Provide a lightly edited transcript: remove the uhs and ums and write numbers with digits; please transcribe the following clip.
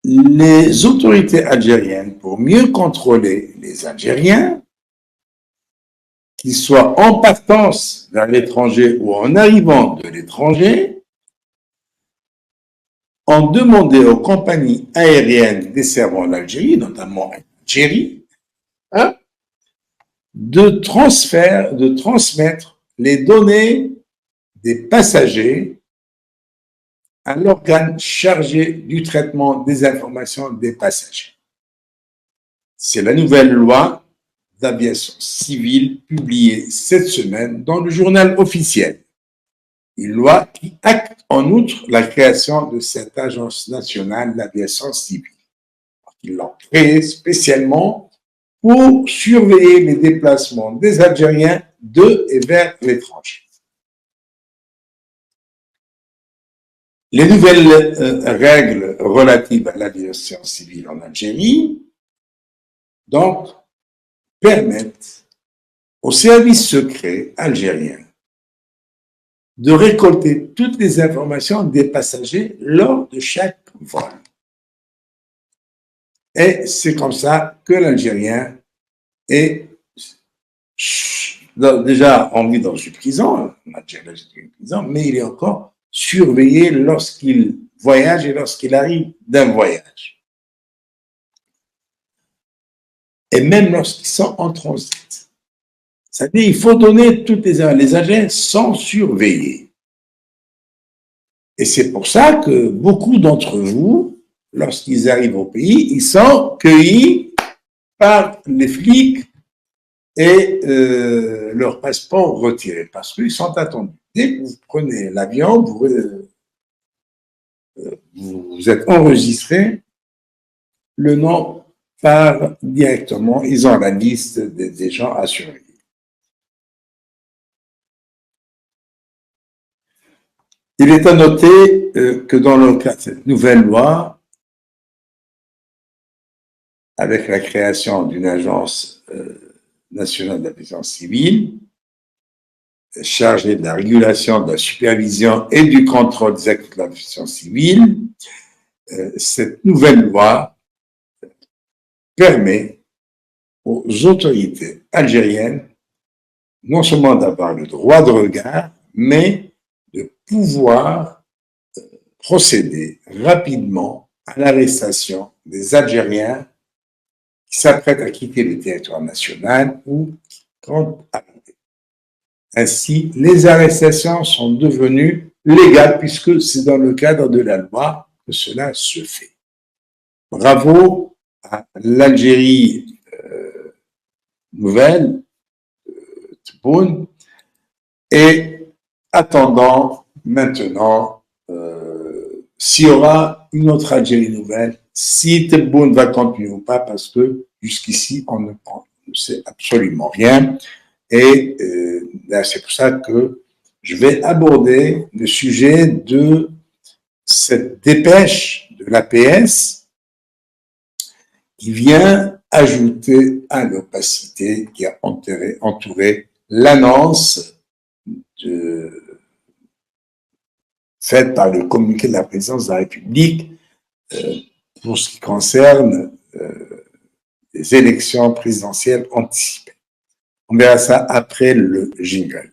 Les autorités algériennes, pour mieux contrôler les Algériens, qu'ils soient en partance vers l'étranger ou en arrivant de l'étranger, ont demandé aux compagnies aériennes desservant l'Algérie, notamment Algérie, de transmettre les données des passagers à l'organe chargé du traitement des informations des passagers. C'est la nouvelle loi d'aviation civile publiée cette semaine dans le journal officiel. Une loi qui acte en outre la création de cette agence nationale d'aviation civile. Ils l'ont créée spécialement pour surveiller les déplacements des Algériens de et vers l'étranger. Les nouvelles règles relatives à l'aviation civile en Algérie, donc, permettent aux services secrets algériens de récolter toutes les informations des passagers lors de chaque vol. Et c'est comme ça que l'Algérien est déjà en vie dans une prison, mais il est encore surveillé lorsqu'il voyage et lorsqu'il arrive d'un voyage. Et même lorsqu'ils sont en transit. C'est-à-dire qu'il faut donner toutes les Algériens sont surveillés. Et c'est pour ça que beaucoup d'entre vous, lorsqu'ils arrivent au pays, ils sont cueillis par les flics et leur passeport retiré, parce qu'ils sont attendus. Dès que vous prenez l'avion, vous êtes enregistré, le nom part directement, ils ont la liste des gens à surveiller. Il est à noter que dans le cas de cette nouvelle loi, avec la création d'une agence nationale d'aviation civile, chargée de la régulation, de la supervision et du contrôle des actes de l'aviation civile, cette nouvelle loi permet aux autorités algériennes non seulement d'avoir le droit de regard, mais de pouvoir procéder rapidement à l'arrestation des Algériens qui s'apprêtent à quitter le territoire national ou qui comptent arriver. Ainsi, les arrestations sont devenues légales puisque c'est dans le cadre de la loi que cela se fait. Bravo à l'Algérie nouvelle, Tebboune, et attendant maintenant s'il y aura une autre Algérie nouvelle, si Tebboune va continuer ou pas, parce que jusqu'ici, on ne sait absolument rien. Et c'est pour ça que je vais aborder le sujet de cette dépêche de l'APS qui vient ajouter à l'opacité qui a entouré l'annonce faite par le communiqué de la présidence de la République pour ce qui concerne les élections présidentielles anticipées. On verra ça après le jingle.